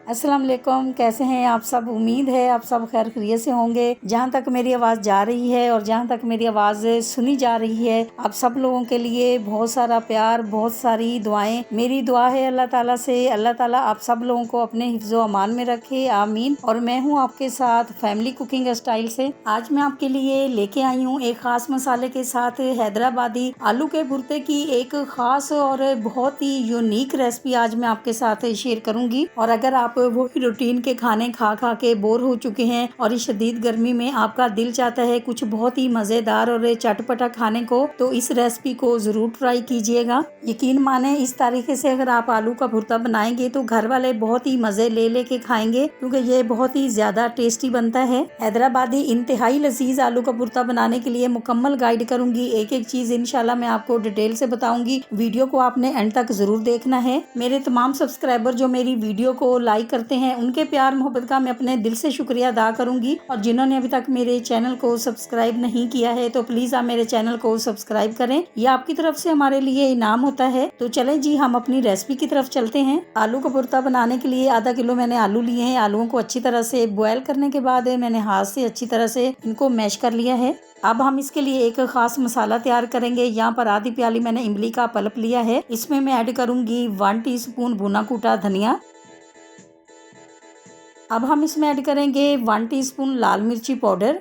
अस्सलाम वालेकुम, कैसे हैं आप सब। उम्मीद है आप सब खैर खैरियत से होंगे। जहाँ तक मेरी आवाज़ जा रही है और जहाँ तक मेरी आवाज़ सुनी जा रही है, आप सब लोगों के लिए बहुत सारा प्यार, बहुत सारी दुआएं। मेरी दुआ है अल्लाह ताला से, अल्लाह ताला आप सब लोगों को अपने हिफ्ज़ो अमान में रखे, आमीन। और मैं हूँ आपके साथ फैमिली कुकिंग स्टाइल से। आज मैं आपके लिए लेके आई हूँ एक ख़ास मसाले के साथ हैदराबादी आलू के भुर्ते की एक ख़ास और बहुत ही यूनिक रेसिपी आज मैं आपके साथ शेयर करूँगी। और अगर आप वो रूटीन के खाने खा खा के बोर हो चुके हैं और इस शदीद गर्मी में आपका दिल चाहता है कुछ बहुत ही मज़ेदार और चटपटा खाने को, तो इस रेसिपी को ज़रूर ट्राई कीजिएगा। यकीन माने इस तरीके से अगर आप आलू का भुर्ता बनाएंगे तो घर वाले बहुत ही मज़े ले लेके खाएंगे, क्योंकि ये बहुत ही ज़्यादा टेस्टी बनता है। हैदराबादी इंतहाई लजीज आलू का भुर्ता बनाने के लिए मुकम्मल गाइड करूंगी, एक एक चीज़ इंशाल्लाह मैं आपको डिटेल से बताऊंगी। वीडियो को आपने एंड तक ज़रूर देखना है। मेरे तमाम सब्सक्राइबर जो मेरी वीडियो को लाइक करते हैं, उनके प्यार मोहब्बत का मैं अपने दिल से शुक्रिया अदा करूंगी। और जिन्होंने अभी तक मेरे चैनल को सब्सक्राइब नहीं किया है तो प्लीज आप मेरे चैनल को सब्सक्राइब करें, ये आपकी तरफ से हमारे लिए इनाम होता है। तो चलें जी, हम अपनी रेसिपी की तरफ चलते हैं। आलू का भुर्ता बनाने के लिए आधा किलो मैंने आलू लिए हैं। आलूओं को अच्छी तरह से बॉयल करने के बाद मैंने हाथ से अच्छी तरह से इनको मैश कर लिया है। अब हम इसके लिए एक खास मसाला तैयार करेंगे। यहाँ पर आधी प्याली मैंने इमली का पल्प लिया है। इसमें मैं ऐड करूंगी 1 टीस्पून भुना कूटा धनिया। अब हम इसमें ऐड करेंगे 1 टीस्पून लाल मिर्ची पाउडर,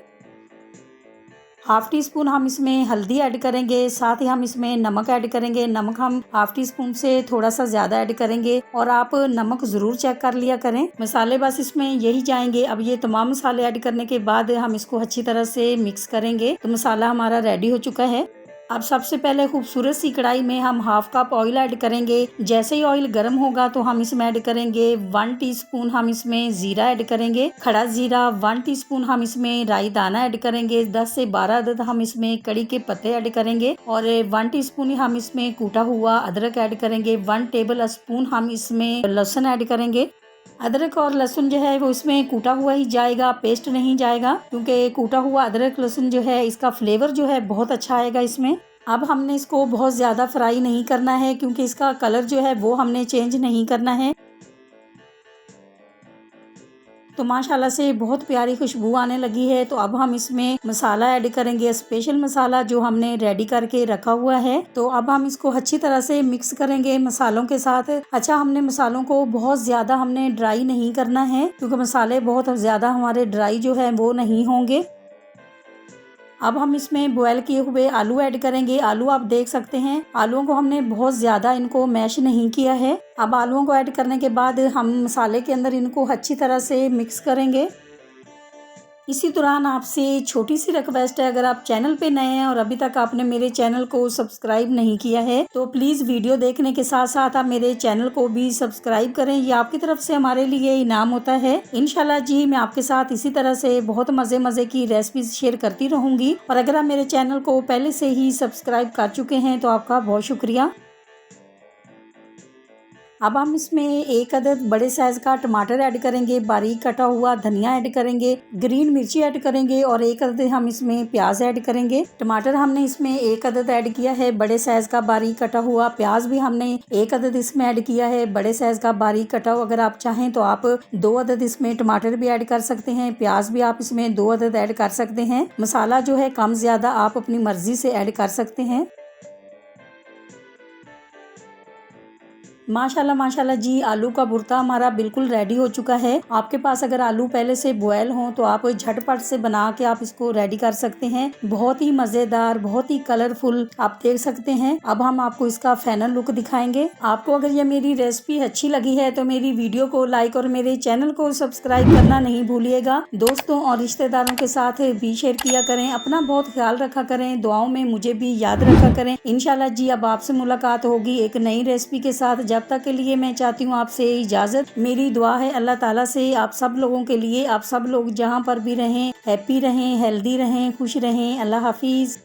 हाफ टी स्पून हम इसमें हल्दी ऐड करेंगे, साथ ही हम इसमें नमक ऐड करेंगे। नमक हम हाफ टी स्पून से थोड़ा सा ज्यादा ऐड करेंगे और आप नमक जरूर चेक कर लिया करें। मसाले बस इसमें यही जाएंगे। अब ये तमाम मसाले ऐड करने के बाद हम इसको अच्छी तरह से मिक्स करेंगे। तो मसाला हमारा रेडी हो चुका है। अब सबसे पहले खूबसूरत सी कढ़ाई में हम हाफ कप ऑयल ऐड करेंगे। जैसे ही ऑयल गर्म होगा तो हम इसमें ऐड करेंगे 1 टीस्पून हम इसमें जीरा ऐड करेंगे, खड़ा जीरा। 1 टीस्पून हम इसमें राई दाना ऐड करेंगे। 10 से 12 अदद हम इसमें कड़ी के पत्ते ऐड करेंगे और 1 टीस्पून हम इसमें कूटा हुआ अदरक ऐड करेंगे। 1 टेबल स्पून हम इसमें लहसुन ऐड करेंगे। अदरक और लहसुन जो है वो इसमें कूटा हुआ ही जाएगा, पेस्ट नहीं जाएगा, क्योंकि कूटा हुआ अदरक लहसुन जो है इसका फ्लेवर जो है बहुत अच्छा आएगा इसमें। अब हमने इसको बहुत ज़्यादा फ्राई नहीं करना है, क्योंकि इसका कलर जो है वो हमने चेंज नहीं करना है। तो माशाल्लाह से बहुत प्यारी खुशबू आने लगी है। तो अब हम इसमें मसाला ऐड करेंगे, स्पेशल मसाला जो हमने रेडी करके रखा हुआ है। तो अब हम इसको अच्छी तरह से मिक्स करेंगे मसालों के साथ। अच्छा, हमने मसालों को बहुत ज़्यादा हमने ड्राई नहीं करना है, क्योंकि मसाले बहुत ज़्यादा हमारे ड्राई जो है वो नहीं होंगे। अब हम इसमें बॉयल किए हुए आलू ऐड करेंगे। आलू आप देख सकते हैं, आलूओं को हमने बहुत ज़्यादा इनको मैश नहीं किया है। अब आलूओं को ऐड करने के बाद हम मसाले के अंदर इनको अच्छी तरह से मिक्स करेंगे। इसी दौरान आपसे छोटी सी रिक्वेस्ट है, अगर आप चैनल पे नए हैं और अभी तक आपने मेरे चैनल को सब्सक्राइब नहीं किया है तो प्लीज़ वीडियो देखने के साथ साथ आप मेरे चैनल को भी सब्सक्राइब करें, ये आपकी तरफ से हमारे लिए इनाम होता है। इंशाल्लाह जी मैं आपके साथ इसी तरह से बहुत मज़े की रेसिपीज शेयर करती रहूँगी। और अगर आप मेरे चैनल को पहले से ही सब्सक्राइब कर चुके हैं तो आपका बहुत शुक्रिया। अब हम इसमें एक अदद बड़े साइज का टमाटर ऐड करेंगे, बारीक कटा हुआ धनिया ऐड करेंगे, ग्रीन मिर्ची ऐड करेंगे और एक अदद हम इसमें प्याज ऐड करेंगे। टमाटर हमने इसमें एक अदद ऐड किया है, बड़े साइज का बारीक कटा हुआ। प्याज भी हमने एक अदद इसमें ऐड किया है, बड़े साइज का बारीक कटा हुआ। अगर आप चाहें तो आप 2 अदद इसमें टमाटर भी ऐड कर सकते हैं, प्याज भी आप इसमें 2 अदद ऐड कर सकते हैं। मसाला जो है कम ज्यादा आप अपनी मर्जी से ऐड कर सकते हैं। माशाल्लाह माशाल्लाह जी, आलू का भुर्ता हमारा बिल्कुल रेडी हो चुका है। आपके पास अगर आलू पहले से बॉयल हो तो आप झटपट से बना के आप इसको रेडी कर सकते हैं। बहुत ही मज़ेदार, बहुत ही कलरफुल आप देख सकते हैं। अब हम आपको इसका फाइनल लुक दिखाएंगे। आपको अगर ये मेरी रेसिपी अच्छी लगी है तो मेरी वीडियो को लाइक और मेरे चैनल को सब्सक्राइब करना नहीं भूलिएगा। दोस्तों और रिश्तेदारों के साथ भी शेयर किया करें। अपना बहुत ख्याल रखा करें, दुआओं में मुझे भी याद रखा करें। इंशाल्लाह जी अब आपसे मुलाकात होगी एक नई रेसिपी के साथ। जब तक के लिए मैं चाहती हूँ आपसे इजाज़त। मेरी दुआ है अल्लाह ताला से आप सब लोगों के लिए, आप सब लोग जहाँ पर भी रहें हैप्पी रहें, हेल्दी रहें, खुश रहें। अल्लाह हाफिज़।